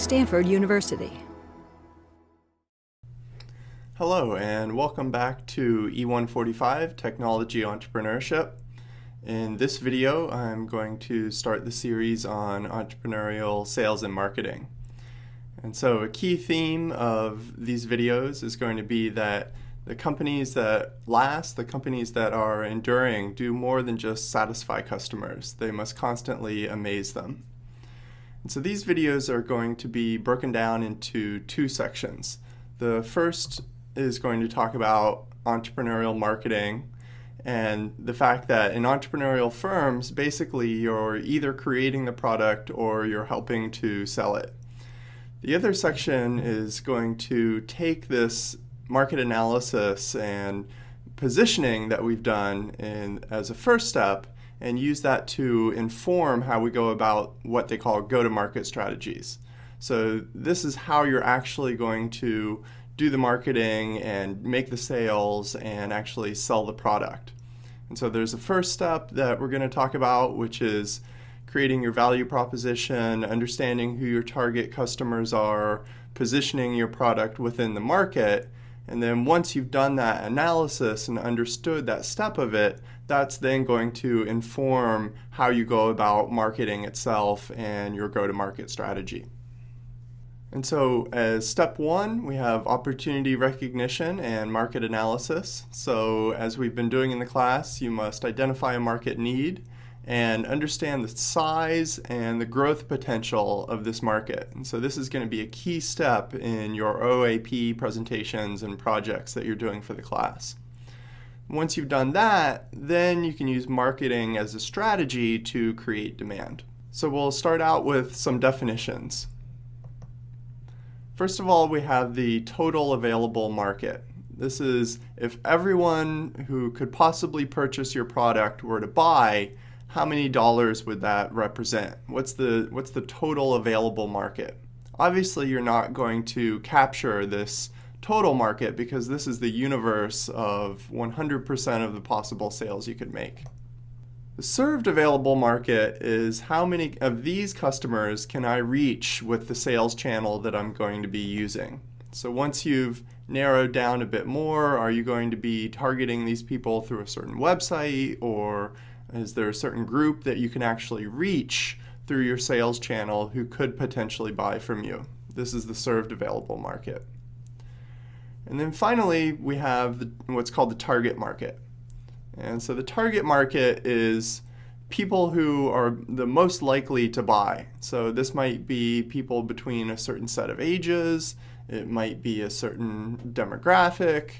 Stanford University. Hello and welcome back to E145 Technology Entrepreneurship. In this video, I'm going to start the series on entrepreneurial sales and marketing. And so a key theme of these videos is going to be that the companies that last, the companies that are enduring, do more than just satisfy customers. They must constantly amaze them. And so these videos are going to be broken down into two sections. The first is going to talk about entrepreneurial marketing and the fact that in entrepreneurial firms, basically you're either creating the product or you're helping to sell it. The other section is going to take this market analysis and positioning that we've done as a first step and use that to inform how we go about what they call go-to-market strategies. So this is how you're actually going to do the marketing and make the sales and actually sell the product. And so there's a first step that we're going to talk about, which is creating your value proposition, understanding who your target customers are, positioning your product within the market. And then once you've done that analysis and understood that step of it, that's then going to inform how you go about marketing itself and your go-to-market strategy. And so as step one, we have opportunity recognition and market analysis. So as we've been doing in the class, you must identify a market need and understand the size and the growth potential of this market. And so this is going to be a key step in your OAP presentations and projects that you're doing for the class. Once you've done that, then you can use marketing as a strategy to create demand. So we'll start out with some definitions. First of all, we have the total available market. This is if everyone who could possibly purchase your product were to buy, how many dollars would that represent? What's the total available market? Obviously, you're not going to capture this total market because this is the universe of 100% of the possible sales you could make. The served available market is how many of these customers can I reach with the sales channel that I'm going to be using. So once you've narrowed down a bit more, are you going to be targeting these people through a certain website, or is there a certain group that you can actually reach through your sales channel who could potentially buy from you? This is the served available market. And then finally, we have what's called the target market. And so the target market is people who are the most likely to buy. So this might be people between a certain set of ages, it might be a certain demographic.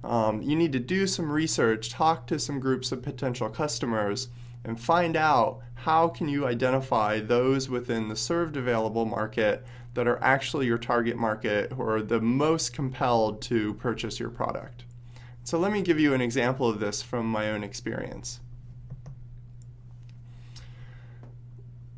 You need to do some research, talk to some groups of potential customers, and find out how can you identify those within the served available market that are actually your target market who are the most compelled to purchase your product. So let me give you an example of this from my own experience.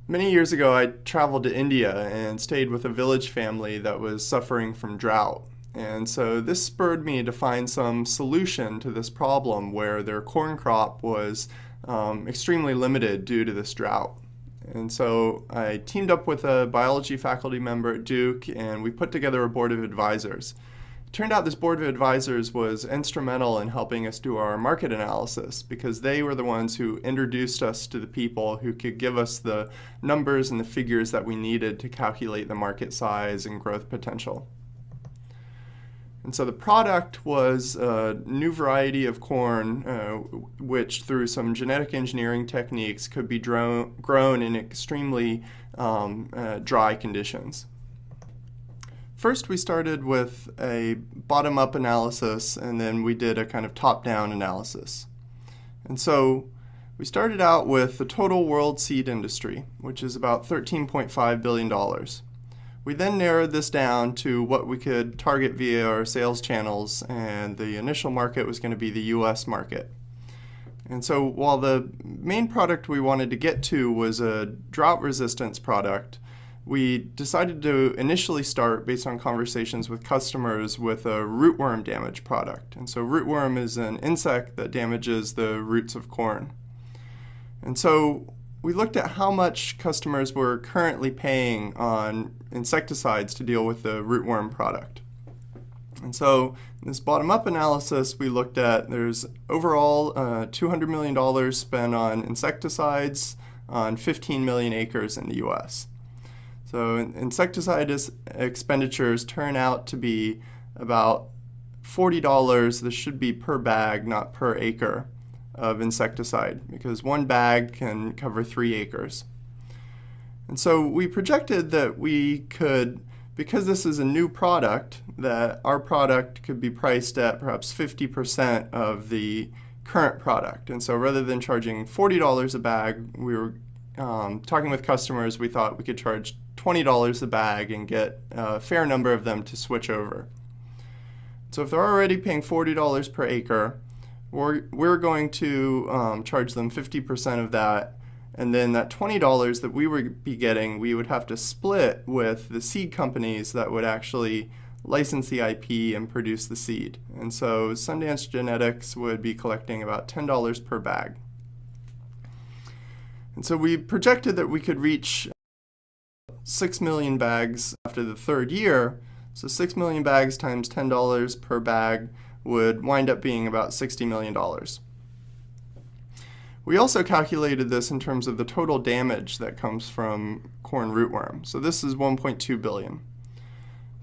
Many years ago, I traveled to India and stayed with a village family that was suffering from drought. And so this spurred me to find some solution to this problem where their corn crop was extremely limited due to this drought. And so I teamed up with a biology faculty member at Duke, and we put together a board of advisors. It turned out this board of advisors was instrumental in helping us do our market analysis because they were the ones who introduced us to the people who could give us the numbers and the figures that we needed to calculate the market size and growth potential. And so the product was a new variety of corn, which through some genetic engineering techniques could be grown in extremely dry conditions. First, we started with a bottom-up analysis, and then we did a kind of top-down analysis. And so we started out with the total world seed industry, which is about $13.5 billion. We then narrowed this down to what we could target via our sales channels, and the initial market was going to be the US market. And so while the main product we wanted to get to was a drought resistance product, we decided to initially start, based on conversations with customers, with a rootworm damage product. And so rootworm is an insect that damages the roots of corn. And so we looked at how much customers were currently paying on insecticides to deal with the rootworm product. And so in this bottom-up analysis, we looked at there's overall $200 million spent on insecticides on 15 million acres in the US. So insecticide expenditures turn out to be about $40. This should be per bag, not per acre of insecticide, because one bag can cover 3 acres. And so we projected that we could, because this is a new product, that our product could be priced at perhaps 50% of the current product. And so rather than charging $40 a bag, we were talking with customers, we thought we could charge $20 a bag and get a fair number of them to switch over. So if they're already paying $40 per acre, we're going to charge them 50% of that, and then that $20 that we would be getting, we would have to split with the seed companies that would actually license the IP and produce the seed. And so Sundance Genetics would be collecting about $10 per bag. And so we projected that we could reach 6 million bags after the 3rd year. So 6 million bags times $10 per bag would wind up being about $60 million. We also calculated this in terms of the total damage that comes from corn rootworm. So this is 1.2 billion.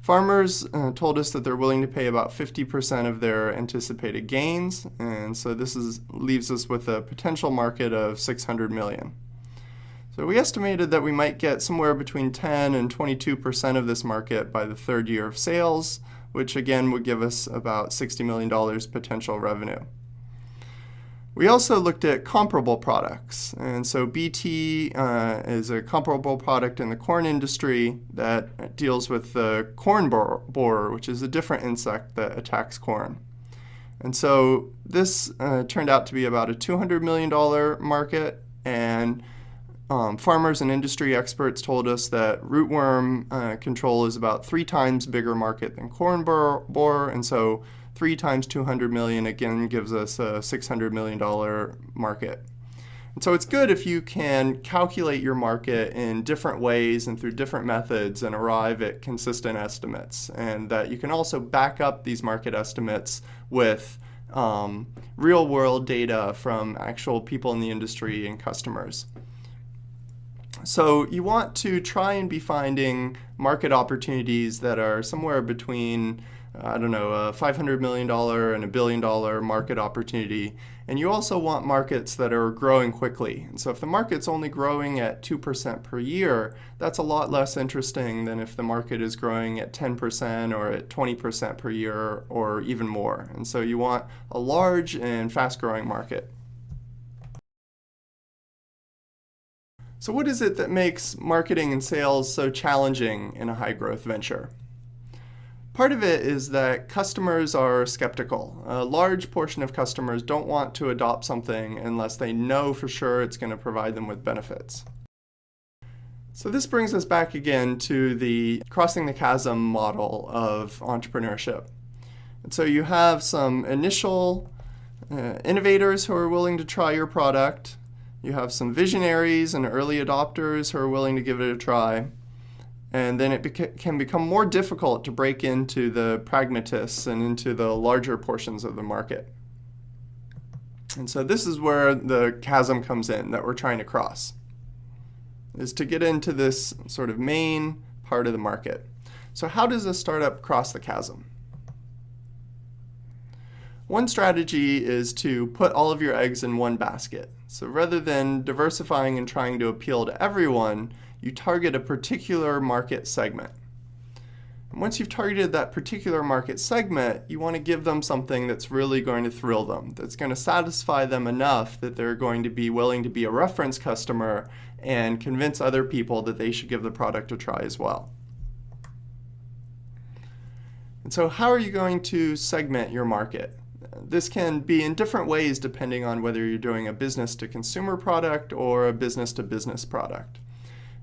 Farmers told us that they're willing to pay about 50% of their anticipated gains, and so this leaves us with a potential market of 600 million. So we estimated that we might get somewhere between 10 and 22% of this market by the 3rd year of sales, which again would give us about $60 million potential revenue. We also looked at comparable products, and so BT is a comparable product in the corn industry that deals with the corn borer, which is a different insect that attacks corn. And so this turned out to be about a $200 million market, and farmers and industry experts told us that rootworm control is about 3 times bigger market than corn borer, and so 3 times 200 million again gives us a $600 million market. And so it's good if you can calculate your market in different ways and through different methods and arrive at consistent estimates, and that you can also back up these market estimates with real-world data from actual people in the industry and customers. So you want to try and be finding market opportunities that are somewhere between a $500 million and $1 billion market opportunity. And you also want markets that are growing quickly. And so if the market's only growing at 2% per year, that's a lot less interesting than if the market is growing at 10% or at 20% per year or even more. And so you want a large and fast-growing market. So what is it that makes marketing and sales so challenging in a high-growth venture? Part of it is that customers are skeptical. A large portion of customers don't want to adopt something unless they know for sure it's going to provide them with benefits. So this brings us back again to the crossing the chasm model of entrepreneurship. And so you have some initial innovators who are willing to try your product. You have some visionaries and early adopters who are willing to give it a try. And then it can become more difficult to break into the pragmatists and into the larger portions of the market. And so this is where the chasm comes in that we're trying to cross, is to get into this sort of main part of the market. So how does a startup cross the chasm? One strategy is to put all of your eggs in one basket. So rather than diversifying and trying to appeal to everyone, you target a particular market segment. And once you've targeted that particular market segment, you want to give them something that's really going to thrill them, that's going to satisfy them enough that they're going to be willing to be a reference customer and convince other people that they should give the product a try as well. And so how are you going to segment your market? This can be in different ways depending on whether you're doing a business-to-consumer product or a business-to-business product.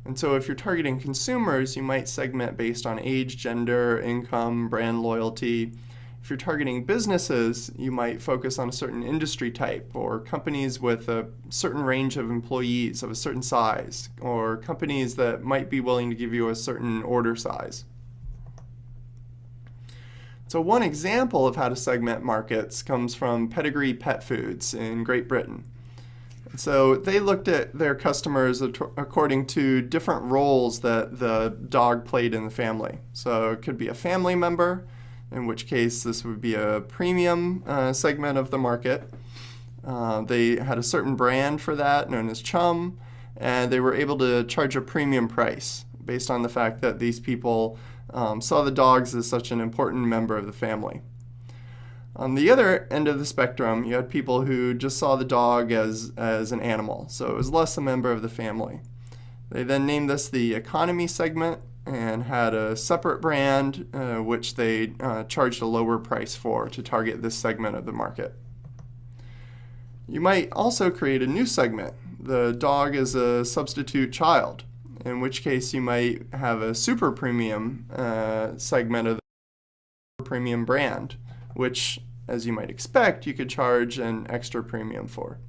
And so if you're targeting consumers, you might segment based on age, gender, income, brand loyalty. If If you're targeting businesses, you might focus on a certain industry type, or companies with a certain range of employees of a certain size, or companies that might be willing to give you a certain order size. So one example of how to segment markets comes from Pedigree Pet Foods in Great Britain. So they looked at their customers according to different roles that the dog played in the family. So it could be a family member, in which case this would be a premium segment of the market. They had a certain brand for that known as Chum, and they were able to charge a premium price based on the fact that these people saw the dogs as such an important member of the family. On the other end of the spectrum, you had people who just saw the dog as an animal, so it was less a member of the family. They then named this the economy segment and had a separate brand which they charged a lower price for to target this segment of the market. You might also create a new segment. The dog is a substitute child, in which case you might have a super premium segment of the premium brand, which, as you might expect, you could charge an extra premium for.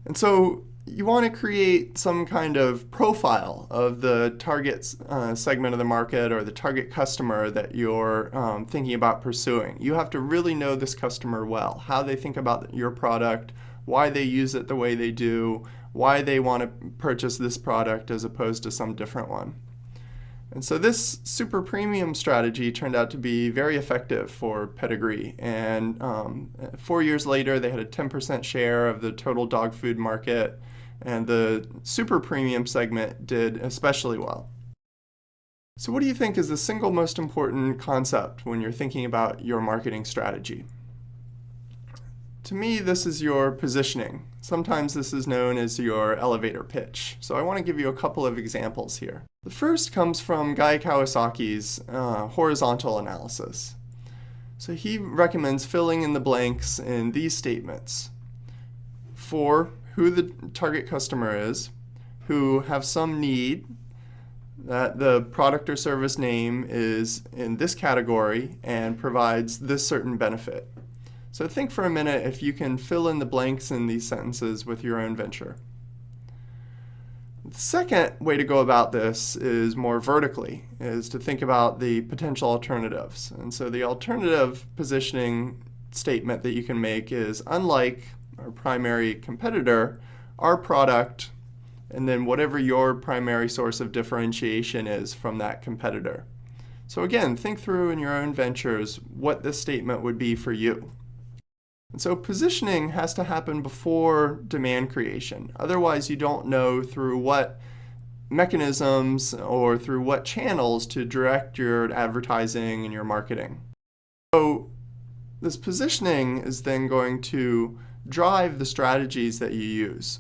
And so you want to create some kind of profile of the target segment of the market or the target customer that you're thinking about pursuing. You have to really know this customer well, how they think about your product, why they use it the way they do, why they want to purchase this product as opposed to some different one. And so this super premium strategy turned out to be very effective for Pedigree. And 4 years later, they had a 10% share of the total dog food market, and the super premium segment did especially well. So what do you think is the single most important concept when you're thinking about your marketing strategy? To me, this is your positioning. Sometimes this is known as your elevator pitch. So I want to give you a couple of examples here. The first comes from Guy Kawasaki's horizontal analysis. So he recommends filling in the blanks in these statements for who the target customer is, who have some need, that the product or service name is in this category and provides this certain benefit. So think for a minute if you can fill in the blanks in these sentences with your own venture. The second way to go about this is more vertically, is to think about the potential alternatives. And so the alternative positioning statement that you can make is, unlike our primary competitor, our product, and then whatever your primary source of differentiation is from that competitor. So again, think through in your own ventures what this statement would be for you. And so positioning has to happen before demand creation. Otherwise, you don't know through what mechanisms or through what channels to direct your advertising and your marketing. So this positioning is then going to drive the strategies that you use.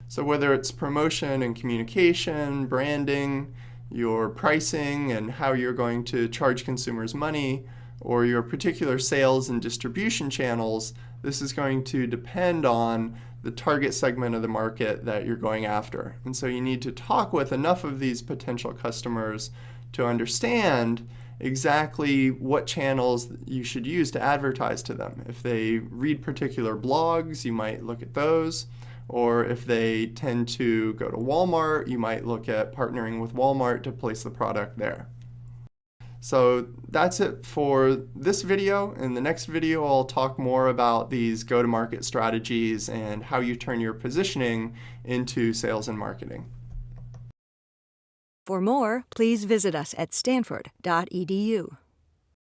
So whether it's promotion and communication, branding, your pricing and how you're going to charge consumers money, or your particular sales and distribution channels, this is going to depend on the target segment of the market that you're going after. And so you need to talk with enough of these potential customers to understand exactly what channels you should use to advertise to them. If they read particular blogs, you might look at those. Or if they tend to go to Walmart, you might look at partnering with Walmart to place the product there. So that's it for this video. In the next video, I'll talk more about these go-to-market strategies and how you turn your positioning into sales and marketing. For more, please visit us at stanford.edu.